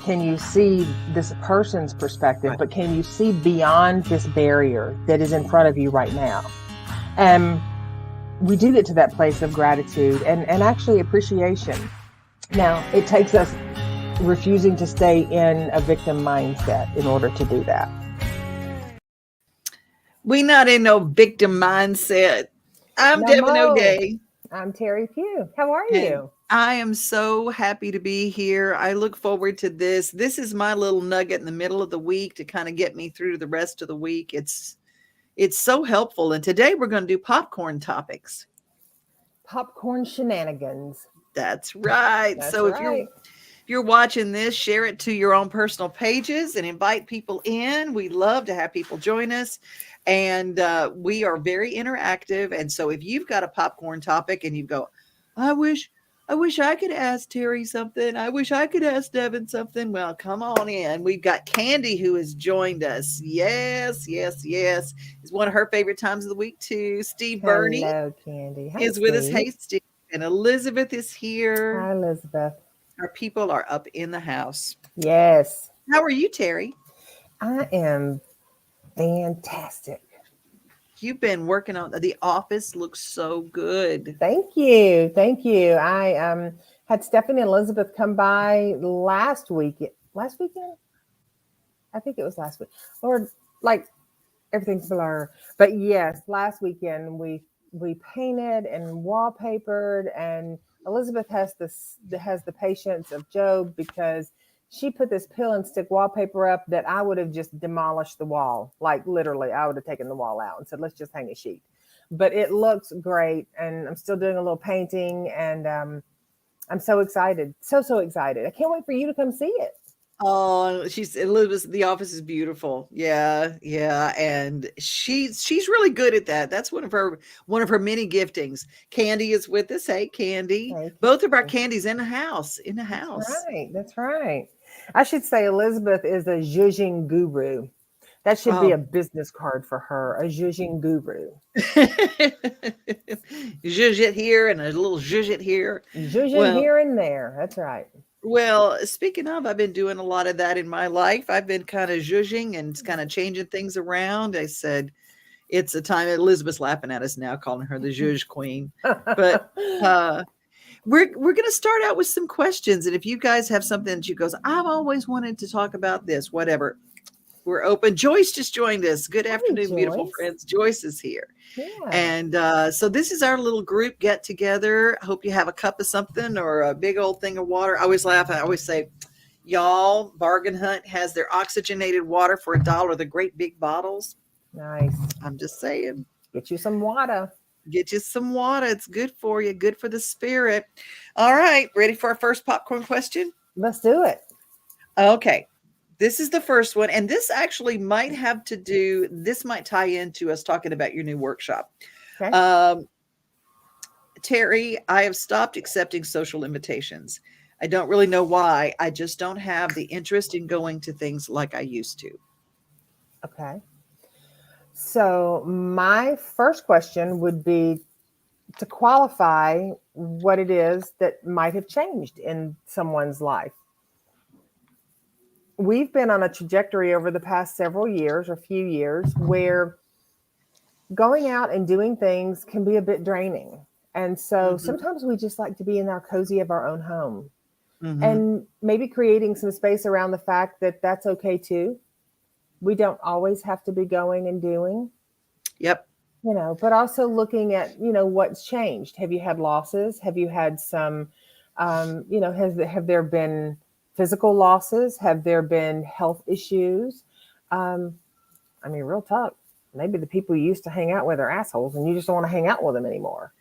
can you see this person's perspective, Right. but can you see beyond this barrier that is in front of you right now? And we do get to that place of gratitude and actually appreciation. Now, it takes us refusing to stay in a victim mindset in order to do that. We not in no victim mindset. I'm No Devon more. O'Day. I'm Teri Pugh. How are And you? I am so happy to be here. I look forward to this. This is my little nugget in the middle of the week to kind of get me through the rest of the week. It's so helpful. And today we're going to do popcorn topics. Popcorn shenanigans. That's right. That's So right. if you're watching this, share it to your own personal pages and invite people in. We love to have people join us. And we are very interactive. And so if you've got a popcorn topic and you go, I wish I could ask Teri something. I wish I could ask Devon something. Well, come on in. We've got Candy who has joined us. Yes, yes, yes. It's one of her favorite times of the week too. Steve Burney Hello, Candy. Hi, is with us. Steve. Hey, Steve. And Elizabeth is here. Hi, Elizabeth. Our people are up in the house. Yes. How are you, Teri? I am fantastic. You've been working on the office. Looks so good. Thank you. Thank you. I had Stephanie and Elizabeth come by last weekend. Last weekend? I think it was last week. Lord, like everything's blur. But yes, last weekend we painted and wallpapered, and Elizabeth has the patience of Job because she put this peel and stick wallpaper up that I would have just demolished the wall. Like literally, I would have taken the wall out and said, let's just hang a sheet. But it looks great, and I'm still doing a little painting, and I'm so excited. So excited. I can't wait for you to come see it. Oh, she's Elizabeth. The office is beautiful. Yeah, yeah, and she's really good at that. That's one of her many giftings. Candy is with us. Hey, Candy. Thank Both of our you. Candies in the house. That's right. That's right. I should say Elizabeth is a zhuzhing guru. That should be a Oh. business card for her, a zhuzhing guru. Zhuzh it here and a little zhuzh it here. Zhuzhing Well, here and there. That's right. Well, speaking of, I've been doing a lot of that in my life. I've been kind of zhuzhing and kind of changing things around. I said, it's a time. Elizabeth's laughing at us now, calling her the zhuzh queen. But we're going to start out with some questions. And if you guys have something that you goes, I've always wanted to talk about this, whatever, we're open. Joyce just joined us. Good afternoon, Joyce. beautiful friends. Joyce is here. Yeah. And so this is our little group get together. I hope you have a cup of something or a big old thing of water. I always laugh. I always say, y'all, Bargain Hunt has their oxygenated water for $1, the great big bottles. Nice. I'm just saying. Get you some water. Get you some water. It's good for you. Good for the spirit. All right. Ready for our first popcorn question? Let's do it. Okay. This is the first one. And this actually might tie into us talking about your new workshop. Okay. Teri, I have stopped accepting social invitations. I don't really know why. I just don't have the interest in going to things like I used to. Okay. So my first question would be to qualify what it is that might have changed in someone's life. We've been on a trajectory over the past several years or few years where going out and doing things can be a bit draining. And so sometimes we just like to be in our cozy of our own home and maybe creating some space around the fact that that's okay too. We don't always have to be going and doing. Yep. But also looking at, what's changed. Have you had losses? Have you had some, have there been physical losses? Have there been health issues? Real talk. Maybe the people you used to hang out with are assholes and you just don't want to hang out with them anymore.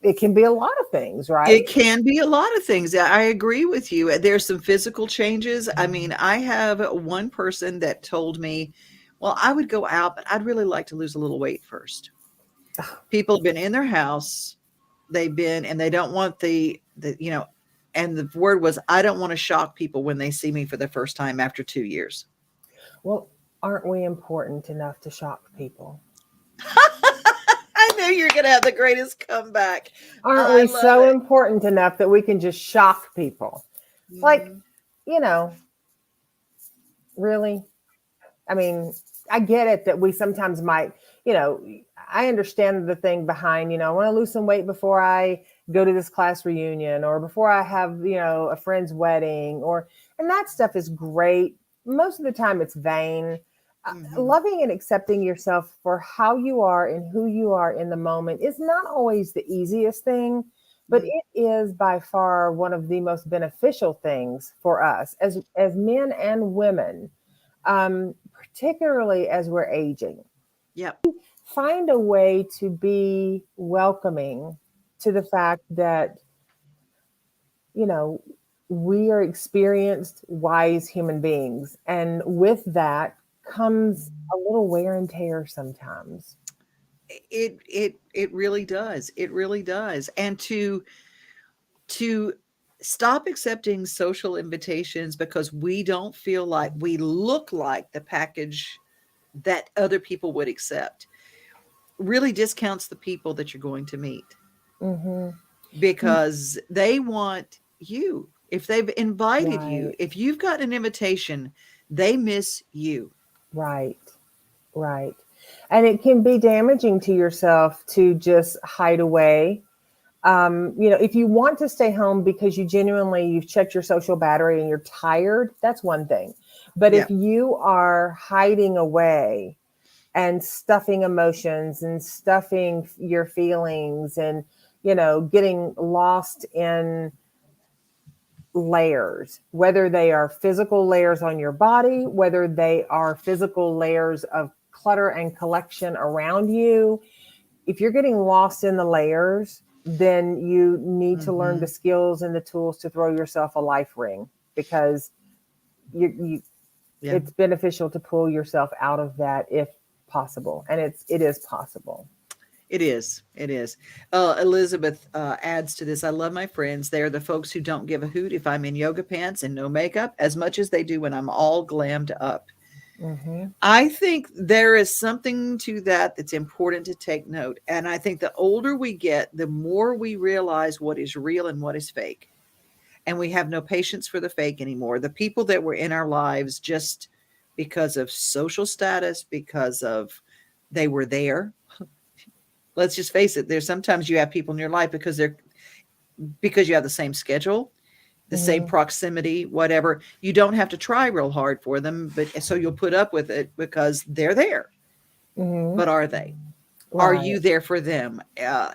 It can be a lot of things, right? It can be a lot of things. I agree with you. There's some physical changes. I have one person that told me, well, I would go out, but I'd really like to lose a little weight first. People have been in their house. And they don't want and the word was, I don't want to shock people when they see me for the first time after 2 years. Well, aren't we important enough to shock people? I knew you were going to have the greatest comeback. Aren't we so important enough that we can just shock people? Like, you know, really, I mean, I get it that we sometimes might, you know, I understand the thing behind, I want to lose some weight before I go to this class reunion or before I have, a friend's wedding and that stuff is great. Most of the time it's vain. Hmm. Loving and accepting yourself for how you are and who you are in the moment is not always the easiest thing, but it is by far one of the most beneficial things for us as men and women, particularly as we're aging. Yep. Find a way to be welcoming to the fact that, you know, we are experienced, wise human beings. And with that comes a little wear and tear sometimes. It really does. It really does. And to stop accepting social invitations because we don't feel like we look like the package that other people would accept really discounts the people that you're going to meet, Hmm. because they want you. If they've invited you, Right, if you've got an invitation, they miss you. right, right. And it can be damaging to yourself to just hide away. If you want to stay home because you've checked your social battery and you're tired, that's one thing. But Yeah. if you are hiding away and stuffing emotions and stuffing your feelings and, getting lost in layers, whether they are physical layers on your body, whether they are physical layers of clutter and collection around you, if you're getting lost in the layers, then you need to learn the Hmm. skills and the tools to throw yourself a life ring because you Yeah. it's beneficial to pull yourself out of that if possible, and it is possible. It is. It is. Elizabeth adds to this. I love my friends. They are the folks who don't give a hoot if I'm in yoga pants and no makeup as much as they do when I'm all glammed up. Hmm. I think there is something to that that's important to take note. And I think the older we get, the more we realize what is real and what is fake. And we have no patience for the fake anymore. The people that were in our lives just because of social status, because of they were there. Let's just face it, there's sometimes you have people in your life because you have the same schedule, the same Hmm. proximity, whatever. You don't have to try real hard for them, but so you'll put up with it because they're there. Hmm. But are they? Are you Right. there for them?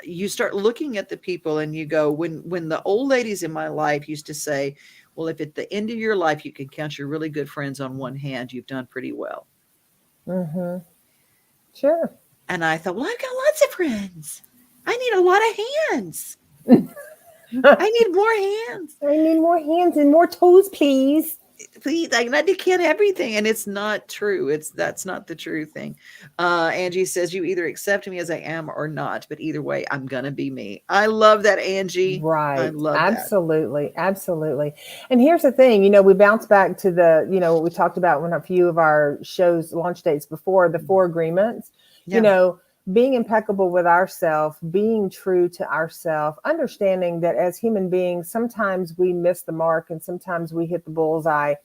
You start looking at the people and you go, when the old ladies in my life used to say, well, if at the end of your life you can count your really good friends on one hand, you've done pretty well. Hmm. Sure. And I thought, well, I've got lots of friends. I need a lot of hands. I need more hands. I need more hands and more toes, please. Please, I can't everything, and it's not true. That's not the true thing. Angie says you either accept me as I am or not, but either way, I'm gonna be me. I love that, Angie. I Right. love that. Absolutely. Absolutely. And here's the thing, we bounce back to what we talked about when a few of our shows launch dates before, the four agreements, you Yeah. know, being impeccable with ourselves, being true to ourselves, understanding that as human beings, sometimes we miss the mark and sometimes we hit the bullseye,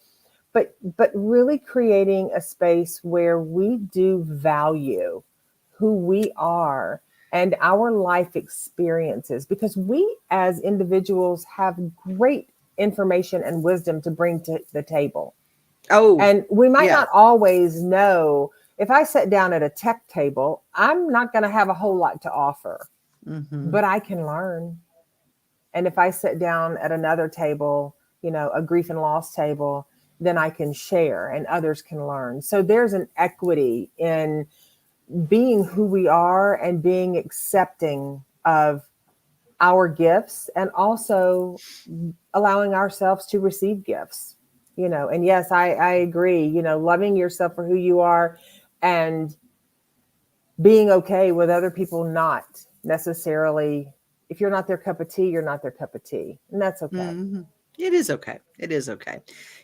but really creating a space where we do value who we are and our life experiences because we as individuals have great information and wisdom to bring to the table. Oh, And we might yeah. not always know. If I sat down at a tech table, I'm not going to have a whole lot to offer, Hmm. but I can learn. And if I sit down at another table, a grief and loss table, then I can share and others can learn. So there's an equity in being who we are and being accepting of our gifts and also allowing ourselves to receive gifts. And yes, I agree, loving yourself for who you are and being okay with other people not necessarily, if you're not their cup of tea, you're not their cup of tea. And that's okay. Hmm. It is okay. It is okay.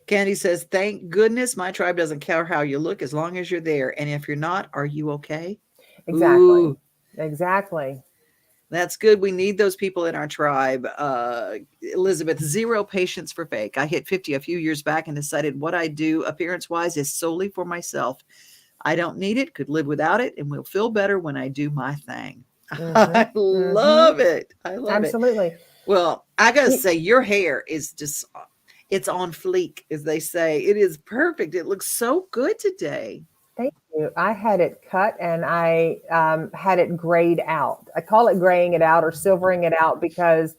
Candy says, thank goodness my tribe doesn't care how you look as long as you're there. And if you're not, are you okay? Exactly. Ooh, Exactly. That's good. We need those people in our tribe. Elizabeth, zero patience for fake. I hit 50 a few years back and decided what I do appearance wise is solely for myself. I don't need it, could live without it, and will feel better when I do my thing. Mm-hmm. I Mm-hmm. love it. I love it. Absolutely. Well, I got to He- say, your hair is just, it's on fleek, as they say. It is perfect. It looks so good today. Thank you. I had it cut and I had it grayed out. I call it graying it out or silvering it out because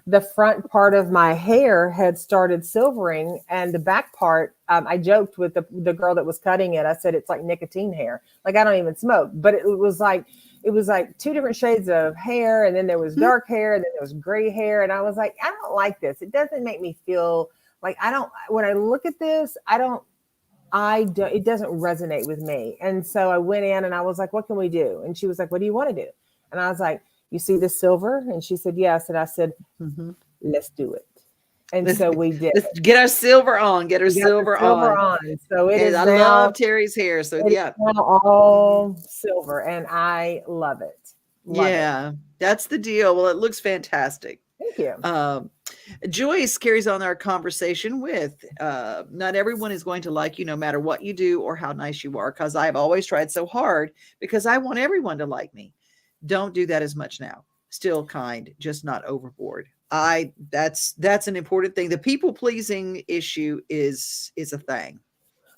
the front part of my hair had started silvering and the back part, I joked with the girl that was cutting it. I said, it's like nicotine hair. Like I don't even smoke, but it was like two different shades of hair. And then there was Hmm? dark hair and then there was gray hair. And I was like, I don't like this. It doesn't make me feel like when I look at this, it doesn't resonate with me. And so I went in and I was like, what can we do? And she was like, what do you want to do? And I was like, you see this silver? And she said, yes. And I said, Mm-hmm. let's do it. And Let's, so we did let's it. get our silver on. Get our We got the silver silver on. on. So And I love Teri's hair. So it is yeah. now all silver and I love it. Love it. Yeah, that's the deal. Well, it looks fantastic. Thank you. Um, Joyce carries on our conversation with not everyone is going to like you no matter what you do or how nice you are, because I've always tried so hard because I want everyone to like me. Don't do that as much now. Still kind, just not overboard. That's an important thing. The people pleasing issue is a thing.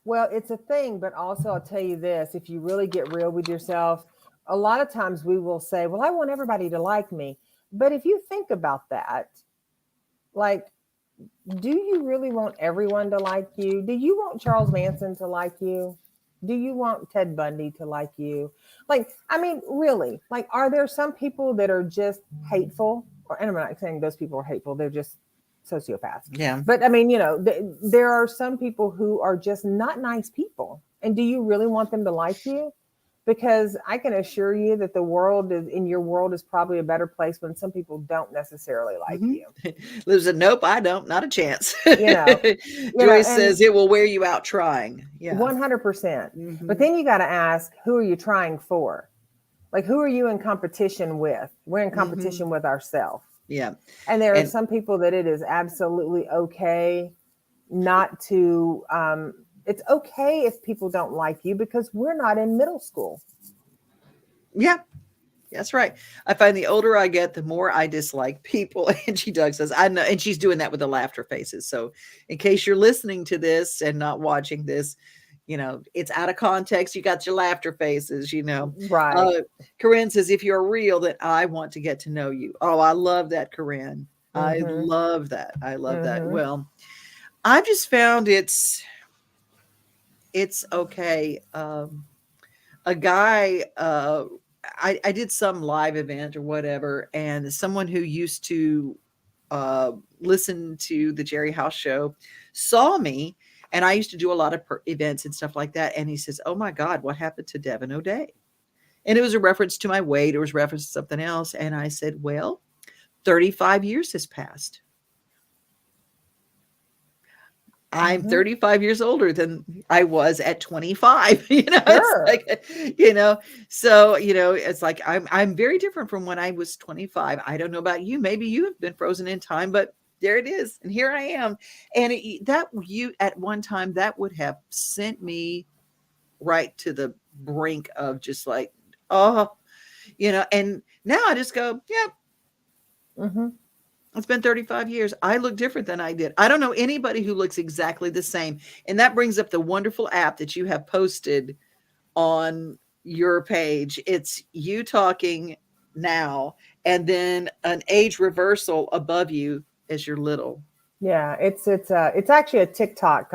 Well, it's a thing, but also I'll tell you this, if you really get real with yourself, a lot of times we will say, well, I want everybody to like me. But if you think about that, like, do you really want everyone to like you? Do you want Charles Manson to like you? Do you want Ted Bundy to like you? Like, I mean, really, like, are there some people that are just hateful? Or, and I'm not saying those people are hateful, they're just sociopaths. Yeah. But I mean, there are some people who are just not nice people. And do you really want them to like you? Because I can assure you that your world is probably a better place when some people don't necessarily like Mhm. you. Liz said, nope, I don't, not a chance. You know, Joyce and says it will wear you out trying. Yeah. 100%. But Hmm. then you got to ask, who are you trying for? Like, who are you in competition with? We're in Hmm. competition with ourselves. Yeah. And there are And some people that it is absolutely okay not to, it's okay if people don't like you because we're not in middle school. yeah, that's right. I find the older I get, the more I dislike people. And she Doug says, I know, and she's doing that with the laughter faces. So in case you're listening to this and not watching this, it's out of context. You got your laughter faces. Right. Corinne says, if you're real, then I want to get to know you. Oh, I love that, Corinne. I Mm-hmm. love that. I love that. Mm-hmm. Well, I've just found it's okay. A guy, I did some live event or whatever, and someone who used to listen to the Jerry House show saw me, and I used to do a lot of events and stuff like that. And he says, "Oh my God, what happened to Devon O'Day?" And it was a reference to my weight. It was reference to something else. And I said, "Well, 35 years has passed. I'm Mm-hmm. 35 years older than I was at 25." It's Sure. like, you know, so, it's like I'm very different from when I was 25. I don't know about you. Maybe you have been frozen in time, but there it is. And here I am. And that you at one time that would have sent me right to the brink of just like, oh, and now I just go, yeah, Mm-hmm. it's been 35 years. I look different than I did. I don't know anybody who looks exactly the same. And that brings up the wonderful app that you have posted on your page. It's you talking now, and then an age reversal above you as you're little. Yeah, it's actually a TikTok.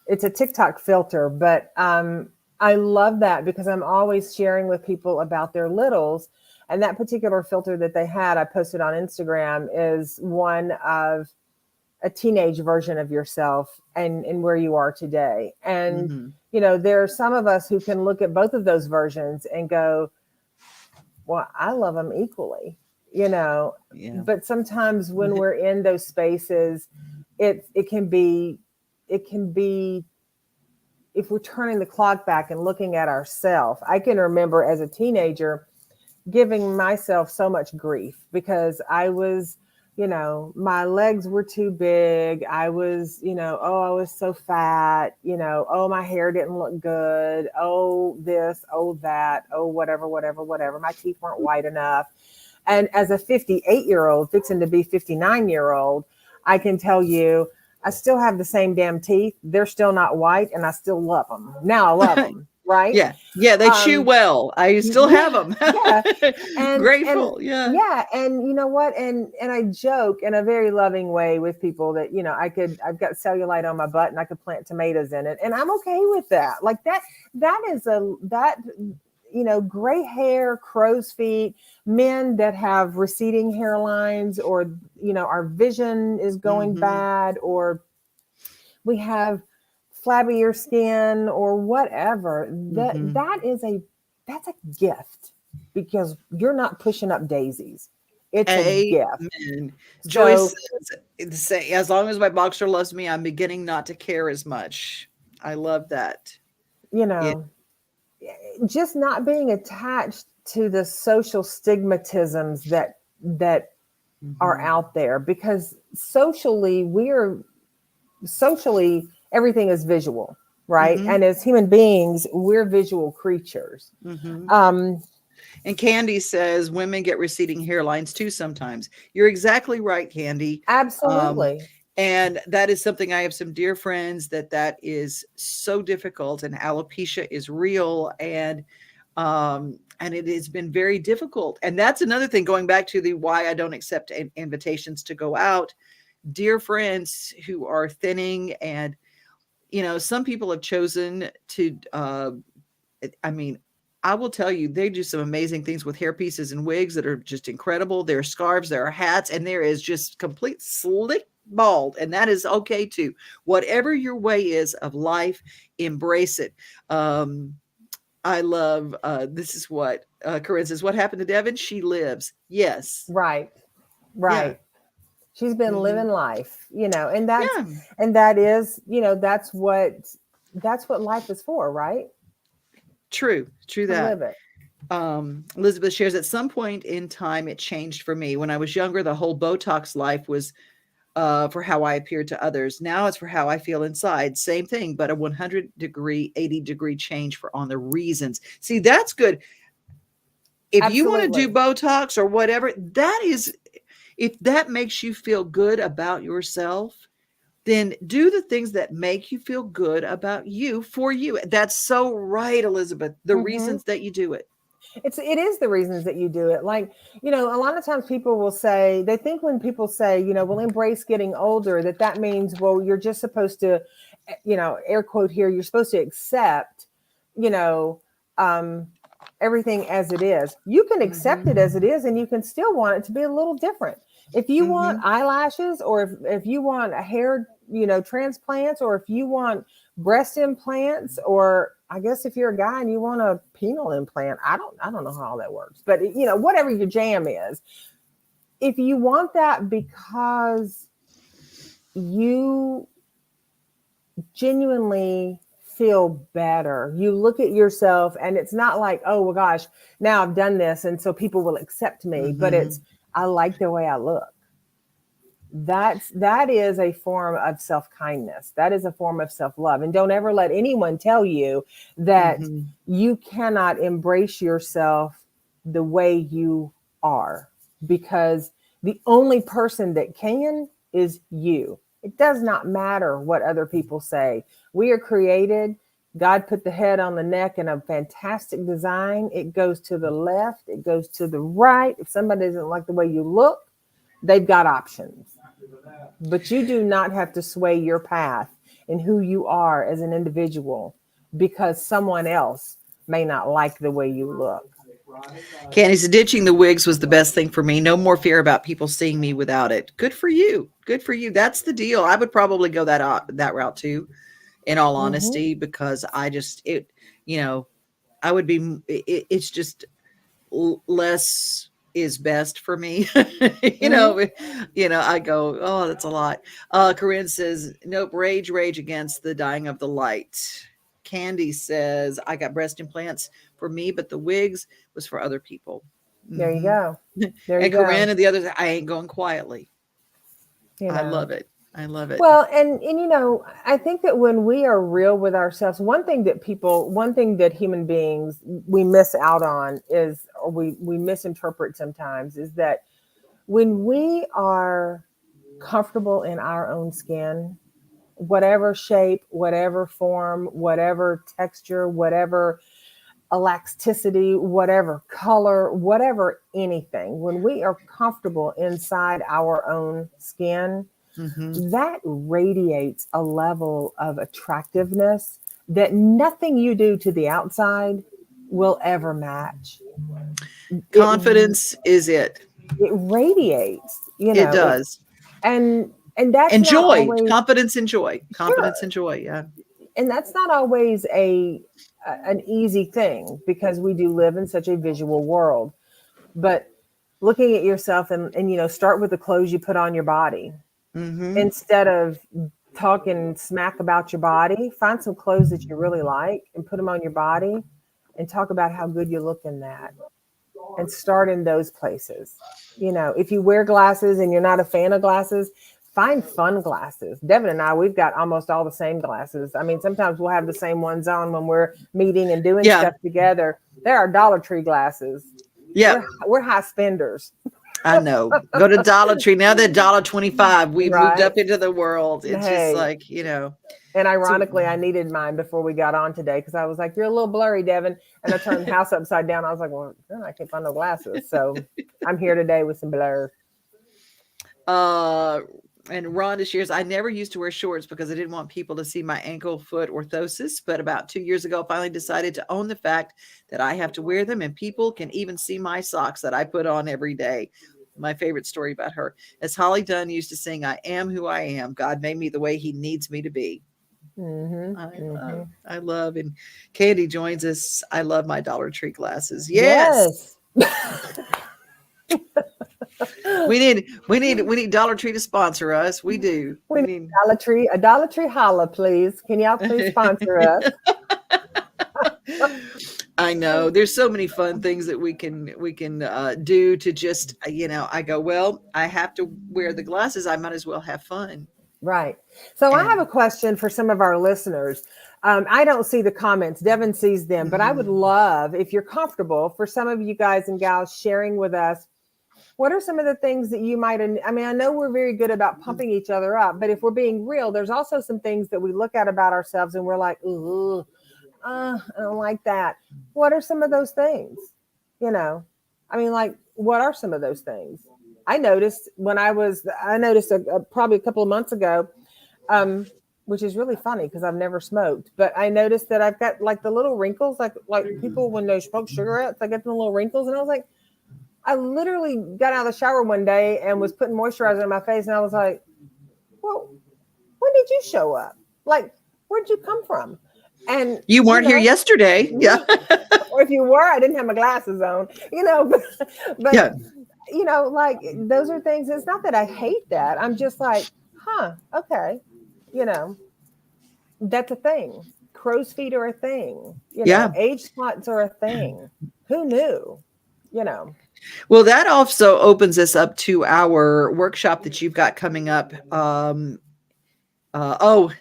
It's a TikTok filter, but I love that because I'm always sharing with people about their littles. And that particular filter that they had, I posted on Instagram, is one of a teenage version of yourself and where you are today. And Hmm. there are some of us who can look at both of those versions and go, well, I love them equally, you know. Yeah. But sometimes when we're in those spaces, it can be if we're turning the clock back and looking at ourselves. I can remember as a teenager giving myself so much grief because I was, my legs were too big. I was, oh, I was so fat, oh, my hair didn't look good. Oh, this, oh, that, oh, whatever, whatever, whatever. My teeth weren't white enough. And as a 58-year-old, fixing to be 59-year-old, I can tell you, I still have the same damn teeth. They're still not white, and I still love them. Now I love them, right? Yeah. Yeah. They chew Um, well. I still have yeah, them. yeah, and Grateful. Yeah. yeah, and you know what? And I joke in a very loving way with people that I've got cellulite on my butt, and I could plant tomatoes in it, and I'm okay with that. Like that. Gray hair, crow's feet, men that have receding hairlines, or our vision is going Hmm. bad, or we have flabbier skin or whatever. that Hmm. that is a that's a gift, because you're not pushing up daisies. It's a gift. Amen. Joyce So, says, say, as long as my boxer loves me, I'm beginning not to care as much. I love that. you It, know just not being attached to the social stigmatisms that are mhm, out there, because socially everything is visual, right? mhm, And as human beings, we're visual creatures. mhm. um And Candy says women get receding hairlines too sometimes. You're exactly right, Candy. Um, Absolutely. and that is something I have some dear friends that is so difficult, and alopecia is real, and it has been very difficult. And that's another thing, going back to the why I don't accept invitations to go out. Dear friends who are thinning, and some people have chosen to I mean, I will tell you, they do some amazing things with hair pieces and wigs that are just incredible. There are scarves, there are hats, and there is just complete slick bald, and that is okay too. Whatever your way is of life, embrace it. Um, I love this is what Corinne says. What happened to Devon? She lives. Yes. Right. Yeah. Right. She's been living Hmm. life, and that's Yeah. and that is, that's what life is for, right? True. True To that. live it. Elizabeth shares, at some point in time, it changed for me. When I was younger, the whole Botox life was for how I appeared to others. Now it's for how I feel inside. Same thing, but a 100-degree, 80-degree change for on the reasons. See, that's good. If you want to do Absolutely. Botox or whatever, that is, if that makes you feel good about yourself, then do the things that make you feel good about you for you. That's so right, Elizabeth. The Hmm. reasons that you do it. It is the reasons that you do it. Like, a lot of times people will say, they think when people say, we'll embrace getting older, that means, well, you're just supposed to, air quote here, you're supposed to accept, you know, um, everything as it is. You can accept it Hmm. as it is, and you can still want it to be a little different. If you want Hmm. eyelashes, or if you want a hair, transplants, or if you want breast implants, or I guess if you're a guy and you want a penile implant, I don't know how all that works, but whatever your jam is, if you want that because you genuinely feel better, you look at yourself and it's not like, oh well gosh, now I've done this and so people will accept me, but Hmm. it's, I like the way I look. That is a form of self-kindness. That is a form of self-love. And don't ever let anyone tell you that Hmm. you cannot embrace yourself the way you are, because the only person that can is you. It does not matter what other people say. We are created. God put the head on the neck in a fantastic design. It goes to the left, it goes to the right. If somebody doesn't like the way you look, they've got options. But you do not have to sway your path and who you are as an individual because someone else may not like the way you look. Candy said ditching the wigs was the best thing for me. No more fear about people seeing me without it. Good for you. Good for you. That's the deal. I would probably go that route too, in all Hmm. honesty, because you know, I would be. It's just less is best for me. you Hmm. know, I go, oh, that's a lot. Corinne says, nope, rage against the dying of the light. Candy says, I got breast implants for me, but the wigs was for other people. There you Hmm. go. There you And go. Corinne and the others, I ain't going quietly. You I know. love it. I love it. Well, and I think that when we are real with ourselves, one thing that human beings we miss out on is, or we misinterpret sometimes, is that when we are comfortable in our own skin, whatever shape, whatever form, whatever texture, whatever elasticity, whatever color, whatever anything, when we are comfortable inside our own skin, Hmm. that radiates a level of attractiveness that nothing you do to the outside will ever match. It Confidence is it. it radiates, It does. and that's And not joy, always confidence and joy, confidence sure, and joy. Yeah. and that's not always an easy thing because we do live in such a visual world. But looking at yourself and start with the clothes you put on your body Hmm. instead of talking smack about your body. Find some clothes that you really like and put them on your body and talk about how good you look in that, and start in those places. If you wear glasses and you're not a fan of glasses, find fun glasses. Devin and I, we've got almost all the same glasses. I mean, sometimes we'll have the same ones on when we're meeting and doing Yeah. stuff together. There are Dollar Tree glasses. Yeah. We're high spenders. I know. Go to Dollar Tree. Now that $1.25, we've moved Right. up into the world. It's just Hey, like, and so ironically, I needed mine before we got on today because I was like, "You're a little blurry, Devin." And I turned the house upside down. I was like, "Well, I can't find no glasses." So I'm here today with some blur. uh and Rhonda shares, I never used to wear shorts because I didn't want people to see my ankle foot orthosis. But about 2 years ago, I finally decided to own the fact that I have to wear them and people can even see my socks that I put on every day. My favorite story about her. As Holly Dunn used to sing, I am who I am. God made me the way he needs me to be. Mm-hmm. I love, Mm-hmm. I love, and Candy joins us. I love my Dollar Tree glasses. Yes, Yes. we need Dollar Tree to sponsor us. We do. We We need need. A Dollar Tree holla, please. Can y'all please sponsor us? I know there's so many fun things that we can do to just I go, well, I have to wear the glasses. I might as well have fun. Right. So I have And a question for some of our listeners. I don't see the comments. Devin sees them, but I would mhm. love, if you're comfortable, for some of you guys and gals sharing with us, what are some of the things that you might, I mean, I know we're very good about pumping each other up, but if we're being real, there's also some things that we look at about ourselves and we're like, ooh, I don't like that. What are some of those things? You know, I mean, like, what are some of those things? I noticed probably a couple of months ago, which is really funny because I've never smoked, but I noticed that I've got like the little wrinkles, like people when they smoke cigarettes, I get the little wrinkles, and I was like, I literally got out of the shower one day and was putting moisturizer on my face, and I was like, well, when did you show up? Like, where'd you come from? And You weren't here yesterday. Yeah. or if you were, I didn't have my glasses on, but Yeah. like those are things. It's not that I hate that. I'm just like, okay, you know, that's a thing. Crow's feet are a thing. Yeah. Age spots are a thing. Who knew? You know. Well, that also opens us up to our workshop that you've got coming up. Oh,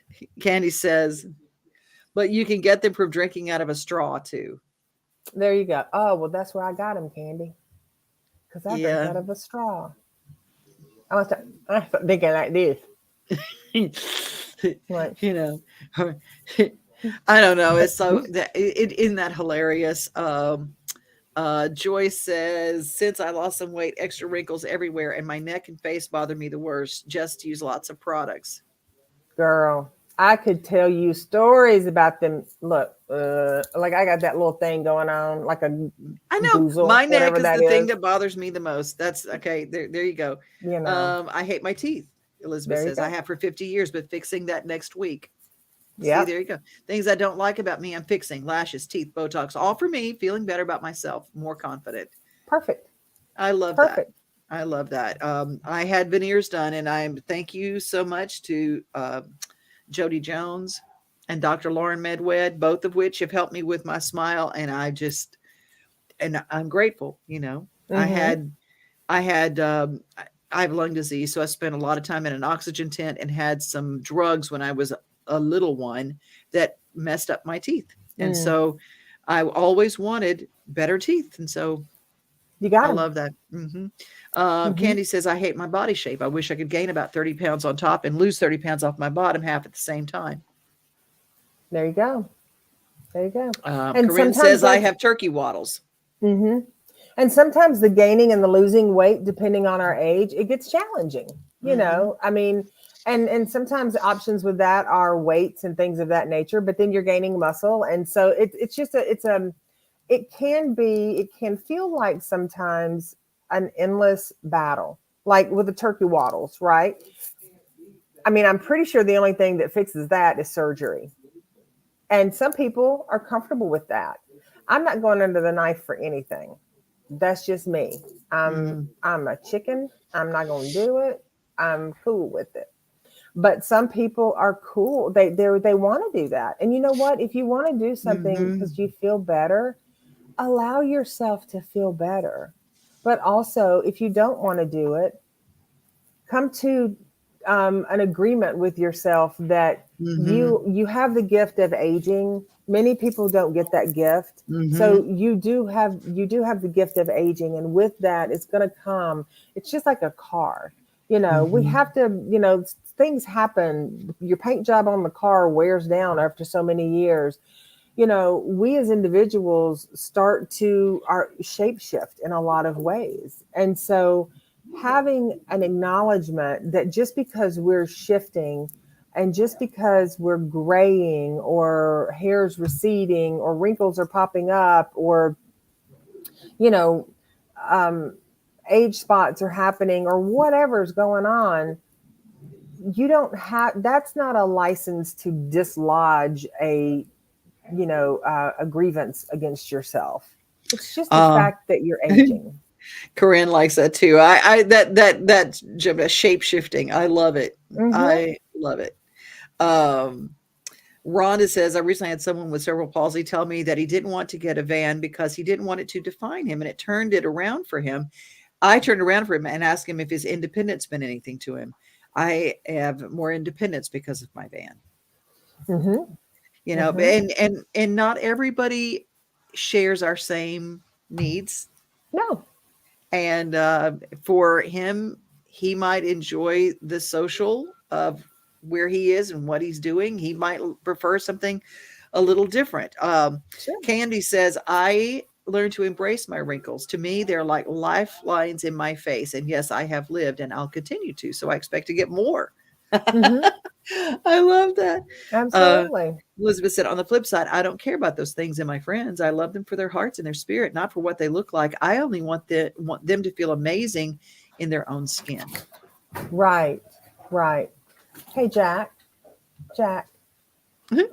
Candy says, but you can get them from drinking out of a straw too. There you go. Oh well, that's where I got him, Candy, because I drink Yeah. out of a straw. I start thinking like this. you Like, know, I don't know. It's so that it isn't that hilarious. Joyce says, since I lost some weight, extra wrinkles everywhere, and my neck and face bother me the worst. Just use lots of products. girl, I could tell you stories about them. Look, like I got that little thing going on, like a I know goozle, my neck whatever is that the thing is. that bothers me the most. That's okay. There you go. You know, I hate my teeth. Elizabeth there you says I go. have for 50 years, but fixing that next week. See, Yep, there you go. Things I don't like about me, I'm fixing. Lashes, teeth, Botox, all for me, feeling better about myself, more confident. perfect, I love that. perfect. I love that. I had veneers done, and I thank you so much to Jody Jones and Dr. Lauren Medwed, both of which have helped me with my smile, and I'm grateful. I Mm-hmm. had I had I have lung disease, so I spent a lot of time in an oxygen tent and had some drugs when I was a little one that messed up my teeth. And Mm. so I always wanted better teeth. And so You got I them. love that. Mm-hmm. Candy says, I hate my body shape. I wish I could gain about 30 pounds on top and lose 30 pounds off my bottom half at the same time. There you go. There you go. And Corinne sometimes says, I that's have turkey waddles. mm-hmm. And sometimes the gaining and the losing weight, depending on our age, it gets challenging. You Hmm. know, I mean, and sometimes options with that are weights and things of that nature. But then you're gaining muscle, and so it's just it can feel like sometimes an endless battle, like with the turkey waddles, right? I mean, I'm pretty sure the only thing that fixes that is surgery. And some people are comfortable with that. I'm not going under the knife for anything. That's just me. Mm, I'm a chicken. I'm not going to do it. I'm cool with it. But some people are cool. They want to do that. And you know what? If you want to do something hmm because you feel better, allow yourself to feel better. But also, if you don't want to do it, come to an agreement with yourself that hmm you have the gift of aging. Many people don't get that gift, so hmm you do have the gift of aging, and with that it's going to come. It's just like a car. We hmm have to, things happen. Your paint job on the car wears down after so many years. We as individuals start to our shape shift in a lot of ways. And so having an acknowledgement that just because we're shifting and just because we're graying or hair's receding or wrinkles are popping up or, you know, um, age spots are happening or whatever's going on, you don't have, that's not a license to dislodge a grievance against yourself. It's just the Uh, fact that you're aging. Corinne likes that too. That shape shifting. I love it. Mm-hmm. I love it. Um, Rhonda says, I recently had someone with cerebral palsy tell me that he didn't want to get a van because he didn't want it to define him, and it turned it around for him. I turned around for him and asked him if his independence meant anything to him. I have more independence because of my van. Mm-hmm. Mm-hmm. And not everybody shares our same needs. No. And for him, he might enjoy the social of where he is and what he's doing. He might prefer something a little different. Sure. Candy says, I learned to embrace my wrinkles. To me, they're like lifelines in my face. And yes, I have lived and I'll continue to. So I expect to get more. Mm-hmm. I love that. Uh, Absolutely. Elizabeth said, on the flip side, I don't care about those things in my friends. I love them for their hearts and their spirit, not for what they look like. I only want them to feel amazing in their own skin. Right. Right. Hey, Jack. Jack. Mhm.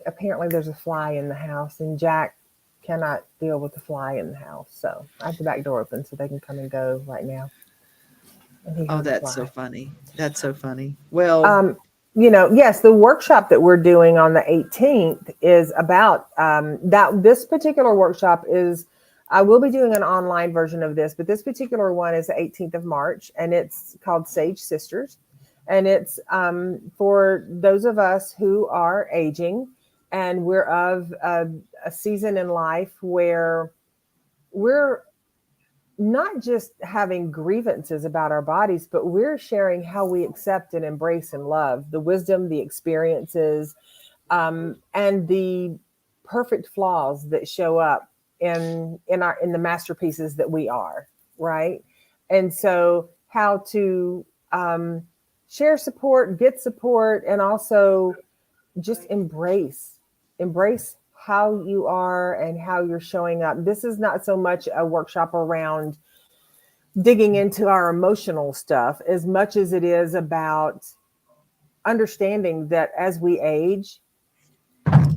Apparently there's a fly in the house, and Jack cannot deal with the fly in the house. So I have the back door open so they can come and go right now. And he Oh, heard the that's so fly. funny. That's so funny. Well, Um, yes, the workshop that we're doing on the 18th is about that. This particular workshop is, I will be doing an online version of this, but this particular one is the 18th of March, and it's called Sage Sisters. And it's for those of us who are aging and we're of a season in life where we're not just having grievances about our bodies, but we're sharing how we accept and embrace and love the wisdom, the experiences, and the perfect flaws that show up in the masterpieces that we are, right? And so, how to share support, get support, and also just embrace how you are and how you're showing up. This is not so much a workshop around digging into our emotional stuff as much as it is about understanding that as we age,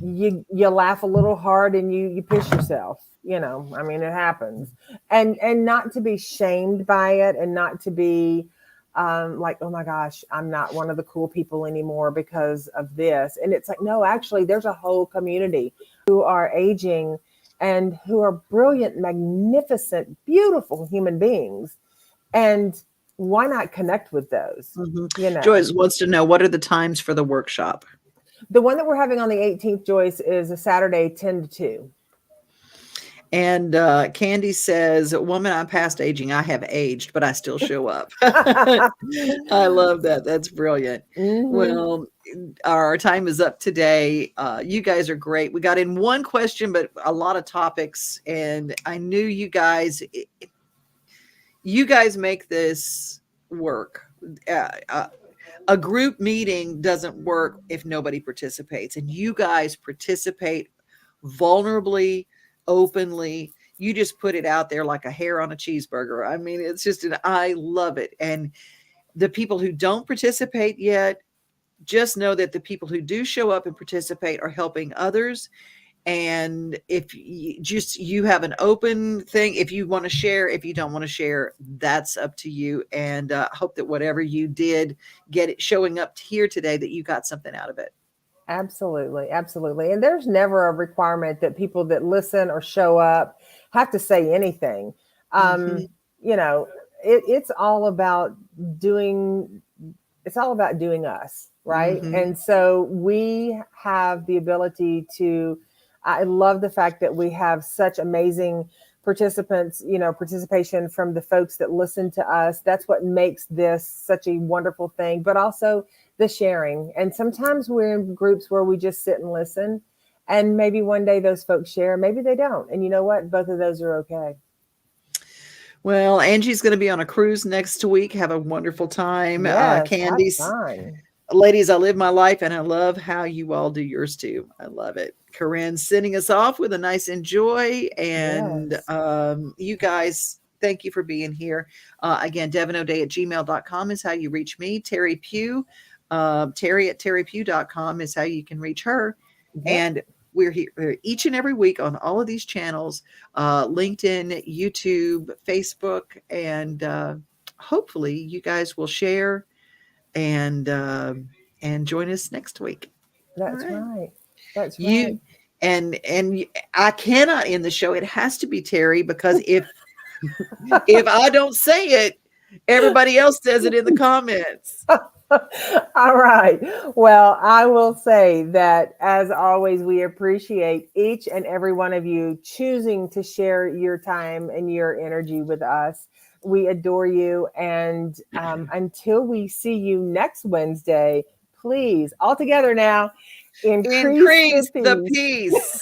you laugh a little hard and you push yourself. I mean, it happens. And not to be shamed by it, and not to be like, oh my gosh, I'm not one of the cool people anymore because of this. And it's like, no, actually there's a whole community who are aging and who are brilliant, magnificent, beautiful human beings. And why not connect with those? You know, Joyce wants to know, what are the times for the workshop? the one that we're having on the 18th, Joyce, is a Saturday, 10 to 2. And Candy says, "Woman, I'm past aging. I have aged, but I still show up." I love that. That's brilliant. Well, our time is up today. You guys are great. We got in one question, but a lot of topics, and I knew you guys make this work. A group meeting doesn't work if nobody participates, and you guys participate vulnerably, openly. You just put it out there like a hair on a cheeseburger. I mean, it's just I love it. And the people who don't participate yet, just know that the people who do show up and participate are helping others. And if you have an open thing, if you want to share, if you don't want to share, that's up to you. And hope that whatever you did get it showing up here today, that you got something out of it. Absolutely. Absolutely. And there's never a requirement that people that listen or show up have to say anything. You know, it's all about doing, it's all about doing us. Right. And so we have the ability to, I love the fact that we have such amazing participants, you know, participation from the folks that listen to us. That's what makes this such a wonderful thing, but also the sharing. And sometimes we're in groups where we just sit and listen, and maybe one day those folks share, maybe they don't. And you know what? Both of those are okay. Well, Angie's going to be on a cruise next week. Have a wonderful time. Yes, Candy's fun. Ladies, I live my life, and I love how you all do yours too. I love it. Corinne's sending us off with a nice enjoy. And you guys, thank you for being here. Again, devonoday@gmail.com is how you reach me. Teri Pugh, Teri at terrypugh.com is how you can reach her. And we're here each and every week on all of these channels, LinkedIn, YouTube, Facebook, and hopefully you guys will share and join us next week. That's right. That's you right. and I cannot end the show. It has to be Teri, because if I don't say it, everybody else says it in the comments. All right. Well, I will say that, as always, we appreciate each and every one of you choosing to share your time and your energy with us. We adore you. And until we see you next Wednesday, please, all together now, increase the the peace. peace.